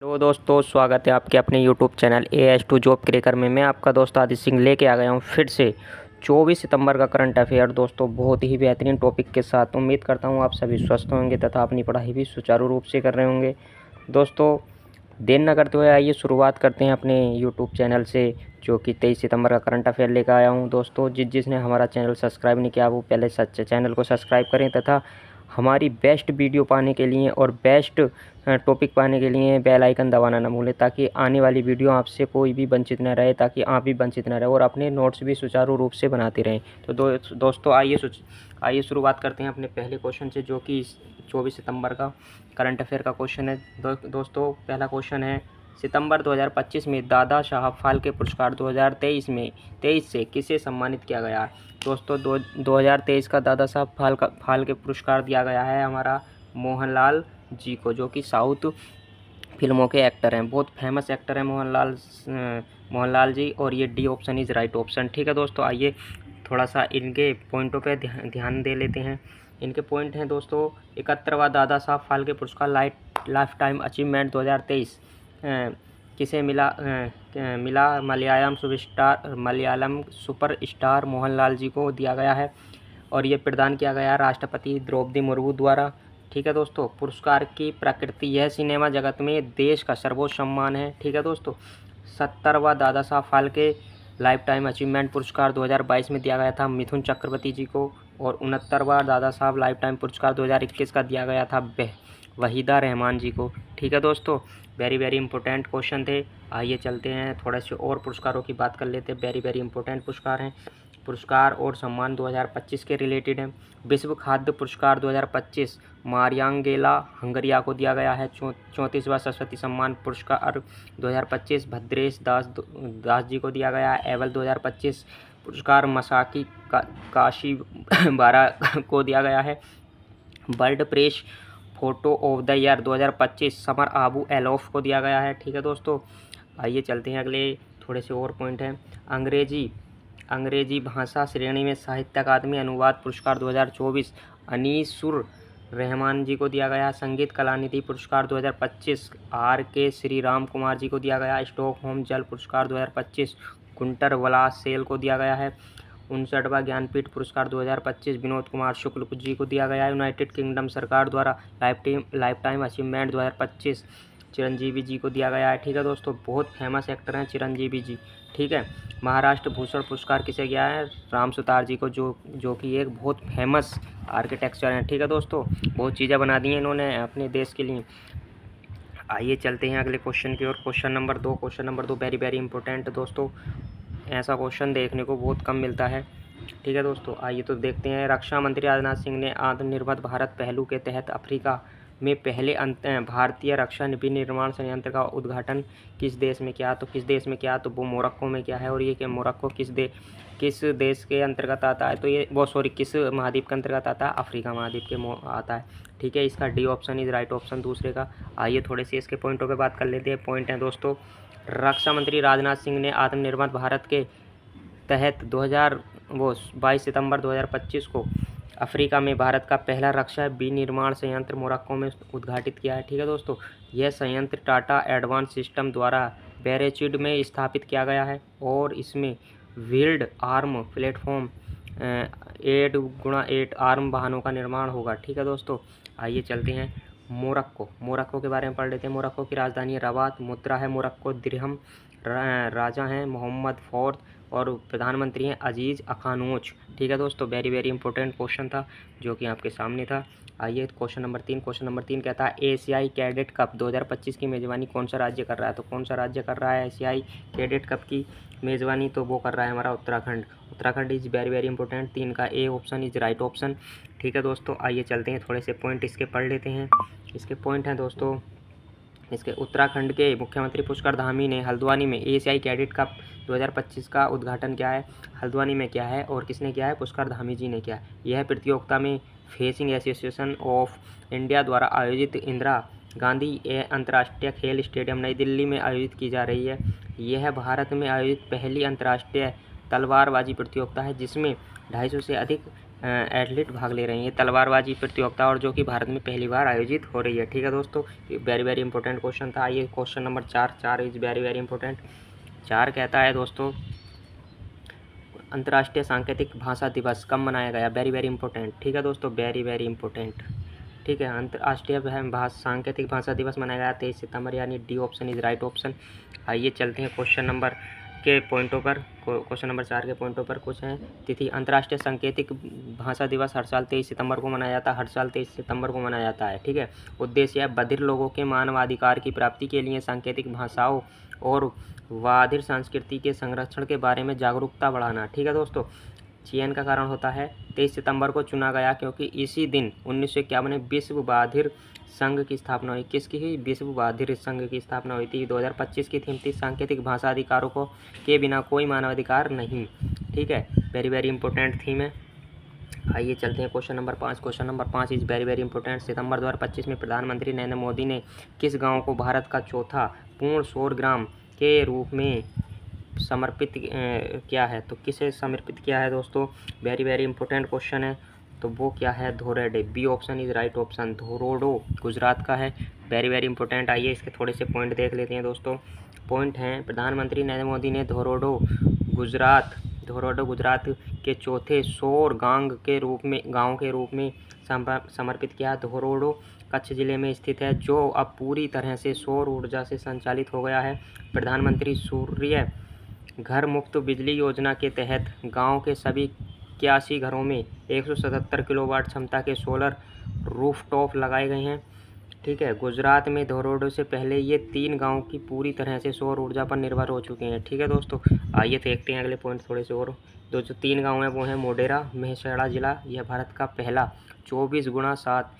Hello दोस्तों, स्वागत है आपके अपने YouTube channel AS2 job cracker में। मैं आपका दोस्त आदित्य सिंह लेके आ गया हूँ फिर से 24 सितंबर का करंट अफेयर। दोस्तों, बहुत ही बेहतरीन टॉपिक के साथ उम्मीद करता हूँ आप सभी स्वस्थ होंगे तथा अपनी पढ़ाई भी सुचारू रूप से कर रहे होंगे। दोस्तों, देर न करते हुए आइए शुरुआत करते हैं अपने यूट्यूब चैनल से, जो कि 23 सितंबर का करंट अफेयर लेकर आया हूँ। दोस्तों, जिसने हमारा चैनल सब्सक्राइब नहीं किया वो पहले चैनल को सब्सक्राइब करें तथा हमारी बेस्ट वीडियो पाने के लिए और बेस्ट टॉपिक पाने के लिए बेल आइकन दबाना न भूलें, ताकि आने वाली वीडियो आपसे कोई भी वंचित न रहे, ताकि आप भी वंचित न रहे और अपने नोट्स भी सुचारू रूप से बनाते रहें। तो दोस्तों आइए शुरुआत करते हैं अपने पहले क्वेश्चन से, जो कि 24 सितंबर का करंट अफेयर का क्वेश्चन है। दोस्तों, पहला क्वेश्चन है, सितंबर 2025 में दादा साहब फाल्के पुरस्कार 2023 से किसे सम्मानित किया गया। दोस्तों, 2023 का दादा साहब फाल्के पुरस्कार दिया गया है हमारा मोहनलाल जी को, जो कि साउथ फिल्मों के एक्टर हैं। बहुत फेमस एक्टर हैं मोहनलाल जी, और ये D option is right option. ठीक है दोस्तों, आइए थोड़ा सा इनके पॉइंटों पे ध्यान दे लेते हैं। इनके पॉइंट हैं दोस्तों, 71वां दादा साहब फाल्के पुरस्कार लाइफ टाइम अचीवमेंट 2023 किसे मिला मलयालम सुपर स्टार मोहनलाल जी को दिया गया है, और ये प्रदान किया गया है राष्ट्रपति द्रौपदी मुर्मू द्वारा। ठीक है दोस्तों, पुरस्कार की प्रकृति, यह सिनेमा जगत में देश का सर्वोच्च सम्मान है। ठीक है दोस्तों, 70वां Dada Saheb Phalke life time achievement पुरस्कार 2022 में दिया गया था मिथुन चक्रवर्ती जी को, और 69वां दादा साहब लाइफ टाइम पुरस्कार 2021 का दिया गया था वहीदा रहमान जी को। ठीक है दोस्तों, वेरी वेरी इंपॉर्टेंट क्वेश्चन थे। आइए चलते हैं थोड़े से और पुरस्कारों की बात कर लेते हैं। वेरी वेरी इंपॉर्टेंट पुरस्कार और सम्मान 2025 के रिलेटेड हैं। विश्व खाद्य पुरस्कार 2025 मारियांगेला हंगरिया को दिया गया है। 34वां सरस्वती सम्मान पुरस्कार 2025 भद्रेश दास जी को दिया गया है। एवल 2025 पुरस्कार मसाकी काशी बारा को दिया गया है। World Press Photo of the Year 2025 Samar Abu Elouf को दिया गया है। ठीक है दोस्तों, आइए चलते हैं अगले थोड़े से और पॉइंट हैं। अंग्रेजी भाषा श्रेणी में साहित्य अकादमी अनुवाद पुरस्कार 2024 अनीसुर रहमान जी को दिया गया। संगीत कलानिधि पुरस्कार 2025 RK श्री राम कुमार जी को दिया गया। स्टॉकहोम जल पुरस्कार 2025 गुंटर वलासेल को दिया गया है। 59वां ज्ञानपीठ पुरस्कार 2025 विनोद कुमार शुक्ल जी को दिया गया है। यूनाइटेड किंगडम सरकार द्वारा लाइफ टाइम अचीवमेंट 2025 चिरंजीवी जी को दिया गया है। ठीक है दोस्तों, बहुत फेमस एक्टर हैं चिरंजीवी जी। ठीक है, महाराष्ट्र भूषण पुरस्कार किसे गया है, राम सुतार जी को, जो कि एक बहुत फेमस आर्किटेक्चर हैं। ठीक है दोस्तों, बहुत चीज़ें बना दी हैं इन्होंने अपने देश के लिए। आइए चलते हैं अगले क्वेश्चन की ओर। Question number 2 very very important दोस्तों, ऐसा क्वेश्चन देखने को बहुत कम मिलता है। ठीक है दोस्तों, आइए तो देखते हैं। रक्षा मंत्री राजनाथ सिंह ने आत्मनिर्भर भारत पहलू के तहत अफ्रीका में पहले भारतीय रक्षा विनिर्माण संयंत्र का उद्घाटन किस देश में किया। तो वो मोरक्को में किया है। और ये कि मोरक्को किस देश के अंतर्गत आता है, तो ये किस महाद्वीप के अंतर्गत आता है, अफ्रीका महाद्वीप के आता है। ठीक है, इसका D option is right option दूसरे का। आइए थोड़े से इसके पॉइंटों पे बात कर लेते हैं। पॉइंट हैं दोस्तों, रक्षा मंत्री राजनाथ सिंह ने आत्मनिर्भर भारत के तहत 22 सितंबर 2025 को अफ्रीका में भारत का पहला रक्षा विनिर्माण संयंत्र मोरक्को में उद्घाटित किया है। ठीक है दोस्तों, यह संयंत्र टाटा एडवांस सिस्टम द्वारा बेरेचिड में स्थापित किया गया है, और इसमें wheeled arm platform 8x8 arm वाहनों का निर्माण होगा। ठीक है दोस्तों, आइए चलते हैं मोरक्को के बारे में पढ़ लेते हैं। मोरक्को की राजधानी है रबात, मुद्रा है मोरक्को दिरहम, राजा हैं मोहम्मद फोर्थ, और प्रधानमंत्री हैं अजीज़ अखानोच। ठीक है दोस्तों, वेरी वेरी इंपॉर्टेंट क्वेश्चन था जो कि आपके सामने था। आइए क्वेश्चन नंबर 3 कहता है, एशियाई कैडेट कप 2025 की मेज़बानी कौन सा राज्य कर रहा है। तो कौन सा राज्य कर रहा है एशियाई कैडेट कप की मेज़बानी, तो वो कर रहा है हमारा Uttarakhand is very very important. 3 का A option is right option. ठीक है दोस्तों, आइए चलते हैं थोड़े से पॉइंट इसके पढ़ लेते हैं। इसके पॉइंट हैं दोस्तों, इसके उत्तराखंड के मुख्यमंत्री पुष्कर धामी ने हल्द्वानी में एशियाई कैडेट कप 2025 का उद्घाटन किया है। हल्द्वानी में क्या है और किसने किया है, पुष्कर धामी जी ने किया है। यह प्रतियोगिता में फेंसिंग एसोसिएशन ऑफ इंडिया द्वारा आयोजित इंदिरा गांधी अंतर्राष्ट्रीय खेल स्टेडियम नई दिल्ली में आयोजित की जा रही है। यह भारत में आयोजित पहली अंतर्राष्ट्रीय तलवारबाजी प्रतियोगिता है, जिसमें 250 से अधिक एथलीट भाग ले रही हैं तलवारबाजी प्रतियोगिता, और जो कि भारत में पहली बार आयोजित हो रही है। ठीक है दोस्तों, वेरी वेरी इंपॉर्टेंट क्वेश्चन था। आइए question number 4 is very very important. 4 कहता है दोस्तों, अंतर्राष्ट्रीय सांकेतिक भाषा दिवस कब मनाया गया? Very very important. ठीक है दोस्तों, वेरी वेरी इंपॉर्टेंट। ठीक है, अंतर्राष्ट्रीय सांकेतिक भाषा दिवस मनाया गया 23 सितंबर, यानी D option is right option. आइए चलते हैं क्वेश्चन नंबर के पॉइंटों पर। क्वेश्चन नंबर 4 के पॉइंटों पर कुछ हैं। तिथि, अंतर्राष्ट्रीय सांकेतिक भाषा दिवस हर साल 23 सितंबर को मनाया जाता है। हर साल 23 सितंबर को मनाया जाता है। ठीक है, उद्देश्य है बधिर लोगों के मानवाधिकार की प्राप्ति के लिए सांकेतिक भाषाओं और वाधिर संस्कृति के संरक्षण के बारे में जागरूकता बढ़ाना। ठीक है दोस्तों, चयन का कारण होता है 23 सितंबर को चुना गया क्योंकि इसी दिन 1951 में विश्व बधिर संघ की स्थापना हुई। किसकी हुई? विश्व बधिर संघ की स्थापना हुई थी। 2025 की थीम थी सांकेतिक भाषा अधिकारों को के बिना कोई मानवाधिकार नहीं। ठीक है, वेरी वेरी इंपॉर्टेंट थीम है। आइए चलते हैं question number 5। Question number 5 is very very important. सितंबर 2025 में प्रधानमंत्री नरेंद्र मोदी ने किस गाँव को भारत का चौथा पूर्ण सौर ग्राम के रूप में समर्पित किया है? तो किसे समर्पित किया है दोस्तों? वेरी वेरी इंपॉर्टेंट क्वेश्चन है। तो वो क्या है? Dhordo. B option is right option. Dhordo Gujarat का है। Very very important. आइए इसके थोड़े से पॉइंट देख लेते हैं दोस्तों। पॉइंट हैं, प्रधानमंत्री नरेंद्र मोदी ने धोरोडो गुजरात के चौथे सौर गांव के रूप में समर्पित किया। धोरोडो कच्छ जिले में स्थित है, जो अब पूरी तरह से सौर ऊर्जा से संचालित हो गया है। प्रधानमंत्री सूर्य घर मुफ्त बिजली योजना के तहत गांव के सभी 81 घरों में 177 किलोवाट क्षमता के सोलर रूफटॉप लगाए गए हैं। ठीक है, गुजरात में धोरोडो से पहले ये 3 गांव की पूरी तरह से सौर ऊर्जा पर निर्भर हो चुके हैं। ठीक है दोस्तों, आइए देखते हैं अगले पॉइंट थोड़े से और। जो 3 गाँव हैं वो हैं मोढेरा, मेहसाणा जिला, यह भारत का पहला 24x7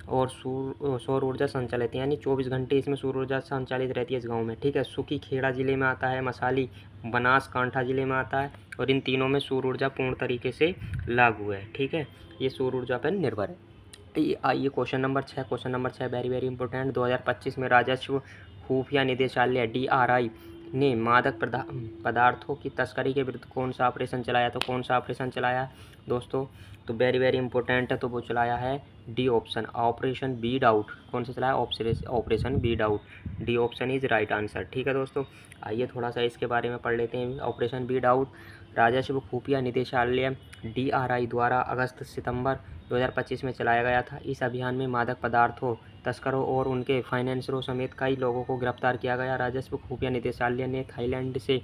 और सौर ऊर्जा संचालित है, यानी 24 घंटे इसमें सौर ऊर्जा संचालित रहती है इस गांव में। ठीक है, सुखी खेड़ा जिले में आता है, मसाली बनासकांठा जिले में आता है, और इन तीनों में सौर ऊर्जा पूर्ण तरीके से लागू है। ठीक है, ये सौर ऊर्जा पर निर्भर है। आइए question number 6। Question number 6 very very important. 2025 में राजस्व खुफिया निदेशालय DRI ने मादक पदार्थों की तस्करी के विरुद्ध कौन सा ऑपरेशन चलाया? तो कौन सा ऑपरेशन चलाया दोस्तों? तो वेरी वेरी इंपॉर्टेंट है। तो वो चलाया है D option, operation Beed out. कौन सा चलाया? Operation Beed out. D option is right answer. ठीक है दोस्तों, आइए थोड़ा सा इसके बारे में पढ़ लेते हैं। ऑपरेशन बीड आउट राजस्व खुफिया निदेशालय DRI द्वारा अगस्त सितंबर 2025 में चलाया गया था। इस अभियान में मादक पदार्थों तस्करों और उनके फाइनेंसरों समेत कई लोगों को गिरफ्तार किया गया। राजस्व खुफिया निदेशालय ने थाईलैंड से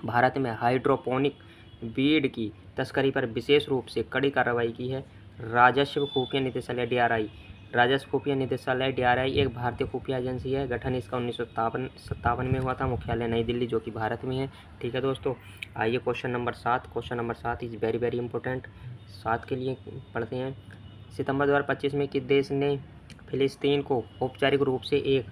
भारत में हाइड्रोपोनिक बीड की तस्करी पर विशेष रूप से कड़ी कार्रवाई की है। राजस्व खुफिया निदेशालय DRI एक भारतीय खुफिया एजेंसी है। गठन इसका 1957 में हुआ था। मुख्यालय नई दिल्ली, जो कि भारत में है। ठीक है दोस्तों, आइए question number 7। Question number 7 is very very important. 7 के लिए पढ़ते हैं। सितंबर 2025 में किस देश ने फिलिस्तीन को औपचारिक रूप से एक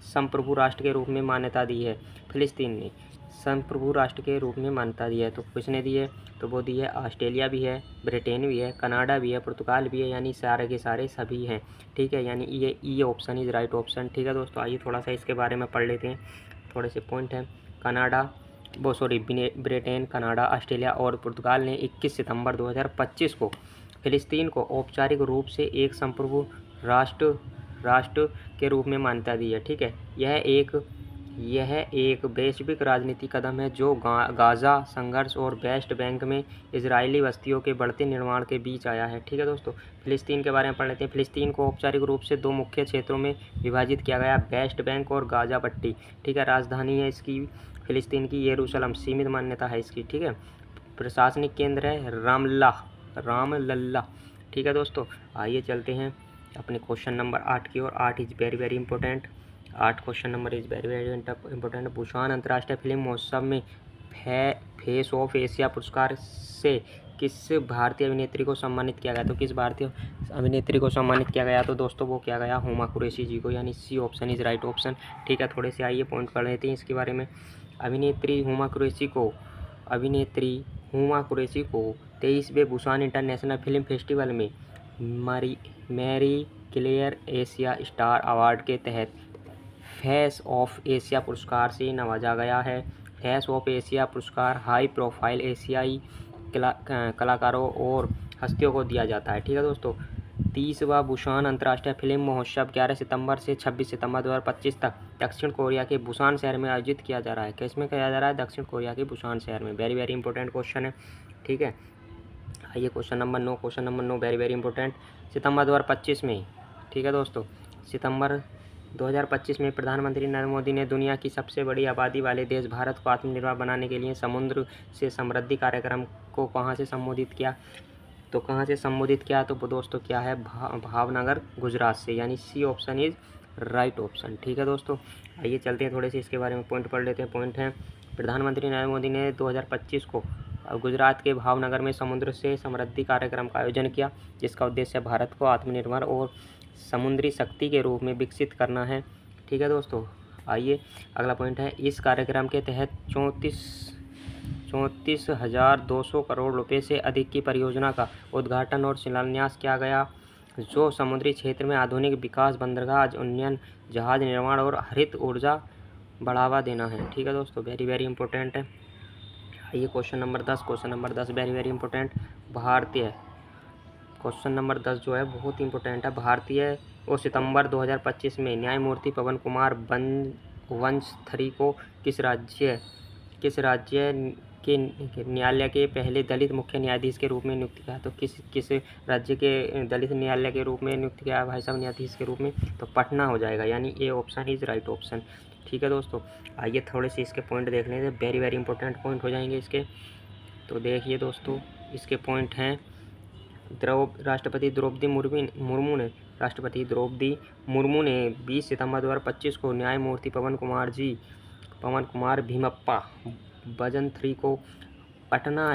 संप्रभु राष्ट्र के रूप में मान्यता दी है? फिलिस्तीन ने संप्रभु राष्ट्र के रूप में मान्यता दी है। तो किसने दी है? तो वो दी है ऑस्ट्रेलिया भी है, ब्रिटेन भी है, कनाडा भी है, पुर्तगाल भी है, यानी सारे के सारे सभी हैं। ठीक है, यानी ये ऑप्शन इज राइट ऑप्शन। ठीक है दोस्तों, आइए थोड़ा सा इसके बारे में पढ़ लेते हैं। थोड़े से पॉइंट हैं। ब्रिटेन, कनाडा, ऑस्ट्रेलिया और पुर्तगाल ने 21 सितंबर 2025 को फिलिस्तीन को औपचारिक रूप से एक संप्रभु राष्ट्र के रूप में मान्यता दी है। ठीक है, यह एक वैश्विक राजनीतिक कदम है जो गाज़ा संघर्ष और वेस्ट बैंक में इजरायली बस्तियों के बढ़ते निर्माण के बीच आया है। ठीक है दोस्तों, फिलिस्तीन के बारे में पढ़ लेते हैं। फिलिस्तीन को औपचारिक रूप से 2 मुख्य क्षेत्रों में विभाजित किया गया, वेस्ट बैंक और गाज़ा पट्टी। ठीक है, राजधानी है इसकी फिलिस्तीन की यरूशलेम, सीमित मान्यता है इसकी। ठीक है, प्रशासनिक केंद्र है रामलल्ला। ठीक है दोस्तों, आइए चलते हैं अपने क्वेश्चन नंबर 8 की ओर। 8 is very very important. 8 question number is very very important. Busan अंतर्राष्ट्रीय फिल्म महोत्सव में फेस ऑफ एशिया पुरस्कार से किस भारतीय अभिनेत्री को सम्मानित किया गया? तो किस भारतीय अभिनेत्री को सम्मानित किया गया? तो दोस्तों वो किया गया हुमा कुरैशी जी को, यानी C option is right option. ठीक है, थोड़े से आइए पॉइंट पढ़ लेते हैं इसके बारे में। अभिनेत्री हुमा कुरैशी को 23वें बुसान इंटरनेशनल फिल्म फेस्टिवल में Marie Claire Asia Star Award के तहत फेस ऑफ एशिया पुरस्कार से नवाजा गया है। फेस ऑफ एशिया पुरस्कार हाई प्रोफाइल एशियाई कलाकारों और हस्तियों को दिया जाता है। ठीक है दोस्तों। 30वां बुसान अंतर्राष्ट्रीय फिल्म महोत्सव 11 सितंबर से 26 सितंबर 2025 तक दक्षिण कोरिया के बुसान शहर में आयोजित किया जा रहा है। किसमें किया जा रहा है? दक्षिण कोरिया के बुसान शहर में। वेरी वेरी इंपॉर्टेंट क्वेश्चन है। ठीक है, आइए question number 9। Question number 9 very very important. सितंबर 2025 में, ठीक है दोस्तों, सितंबर 2025 में प्रधानमंत्री नरेंद्र मोदी ने दुनिया की सबसे बड़ी आबादी वाले देश भारत को आत्मनिर्भर बनाने के लिए समुद्र से समृद्धि कार्यक्रम को कहाँ से संबोधित किया? तो कहाँ से संबोधित किया? तो दोस्तों क्या है? भावनगर गुजरात से, यानी C option is right option. ठीक है दोस्तों, आइए चलते हैं थोड़े से इसके बारे में पॉइंट पढ़ लेते हैं। पॉइंट है, प्रधानमंत्री नरेंद्र मोदी ने 2025 को गुजरात के भावनगर में समुद्र से समृद्धि कार्यक्रम का आयोजन किया, जिसका उद्देश्य भारत को आत्मनिर्भर और समुद्री शक्ति के रूप में विकसित करना है। ठीक है दोस्तों, आइए अगला पॉइंट है, इस कार्यक्रम के तहत 34,200 करोड़ रुपए से अधिक की परियोजना का उद्घाटन और शिलान्यास किया गया, जो समुद्री क्षेत्र में आधुनिक विकास, बंदरगाह उन्नयन, जहाज निर्माण और हरित ऊर्जा बढ़ावा देना है। ठीक है दोस्तों, वेरी वेरी इंपॉर्टेंट है। आइए question number 10। Question number 10 very very important. भारतीय क्वेश्चन नंबर 10 जो है बहुत इंपॉर्टेंट है। भारतीय और सितंबर 2025 में न्यायमूर्ति पवन कुमार वंशथरी को किस राज्य के न्यायालय के पहले दलित मुख्य न्यायाधीश के रूप में नियुक्त किया? तो किस राज्य के दलित न्यायालय के रूप में नियुक्त किया भाई साहब न्यायाधीश के रूप में? तो पटना हो जाएगा, यानी A option is right option. ठीक है दोस्तों, आइए थोड़े से इसके पॉइंट देख लेते हैं। वेरी वेरी इंपॉर्टेंट पॉइंट हो जाएंगे इसके। तो देखिए दोस्तों, इसके पॉइंट हैं, राष्ट्रपति द्रौपदी मुर्मू ने 20 सितंबर 2025 को न्यायमूर्ति पवन कुमार भीमप्पा भजंत्री को पटना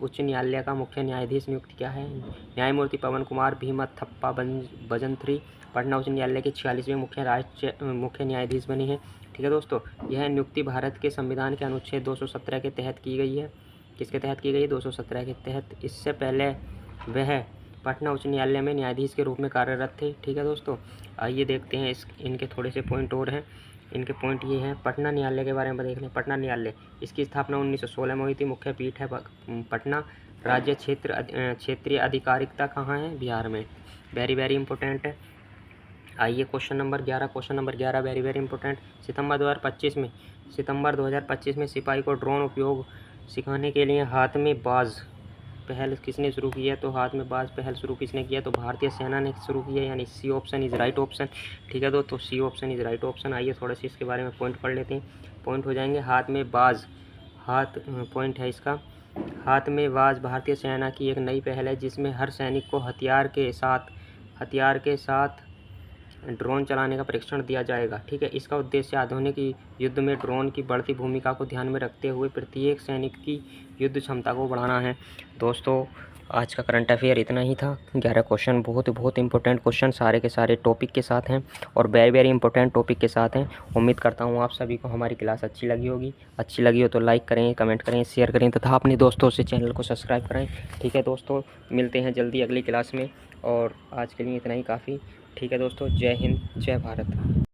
उच्च न्यायालय का मुख्य न्यायाधीश नियुक्त किया है। न्यायमूर्ति पवन कुमार भीमथप्पा भजंत्री पटना उच्च न्यायालय के 46वें मुख्य न्यायाधीश बने हैं। ठीक है दोस्तों, यह नियुक्ति भारत के संविधान के अनुच्छेद 217 के तहत की गई है। किसके तहत की गई है? 217 के तहत। इससे पहले वह पटना उच्च न्यायालय में न्यायाधीश के रूप में कार्यरत थे। ठीक है दोस्तों, आइए देखते हैं इनके थोड़े से पॉइंट और हैं। इनके पॉइंट ये हैं, पटना न्यायालय के बारे में देख लें। पटना न्यायालय, इसकी स्थापना 1916 में हुई थी। मुख्य पीठ है पटना। राज्य क्षेत्रीय अधिकारिकता कहाँ है? बिहार में। वेरी वेरी इंपॉर्टेंट है। आइए question number 11। Question number 11 very very important. सितंबर 2025 में सिपाही को ड्रोन उपयोग सिखाने के लिए हाथ में बाज पहल किसने शुरू की है? तो हाथ में बाज पहल शुरू किसने किया? तो भारतीय सेना ने शुरू की है, यानी C option is right option. ठीक है दोस्तों, C option is right option. आइए थोड़ा सा इसके बारे में पॉइंट पढ़ लेते हैं। पॉइंट हो जाएंगे, हाथ में बाज, पॉइंट है इसका, हाथ में बाज भारतीय सेना की एक नई पहल है, जिसमें हर सैनिक को हथियार के साथ ड्रोन चलाने का प्रशिक्षण दिया जाएगा। ठीक है, इसका उद्देश्य आधुनिक युद्ध में ड्रोन की बढ़ती भूमिका को ध्यान में रखते हुए प्रत्येक सैनिक की युद्ध क्षमता को बढ़ाना है। दोस्तों, आज का करंट अफेयर इतना ही था। 11 क्वेश्चन बहुत इंपॉर्टेंट क्वेश्चन सारे के सारे टॉपिक के साथ हैं और वेरी वेरी इंपॉर्टेंट टॉपिक के साथ हैं। उम्मीद करता हूँ आप सभी को हमारी क्लास अच्छी लगी होगी। अच्छी लगी हो तो लाइक करें, कमेंट करें, शेयर करें तथा अपने दोस्तों से चैनल को सब्सक्राइब करें। ठीक है दोस्तों, मिलते हैं जल्दी अगली क्लास में और आज के लिए इतना ही काफ़ी। ठीक है दोस्तों, जय हिंद, जय भारत।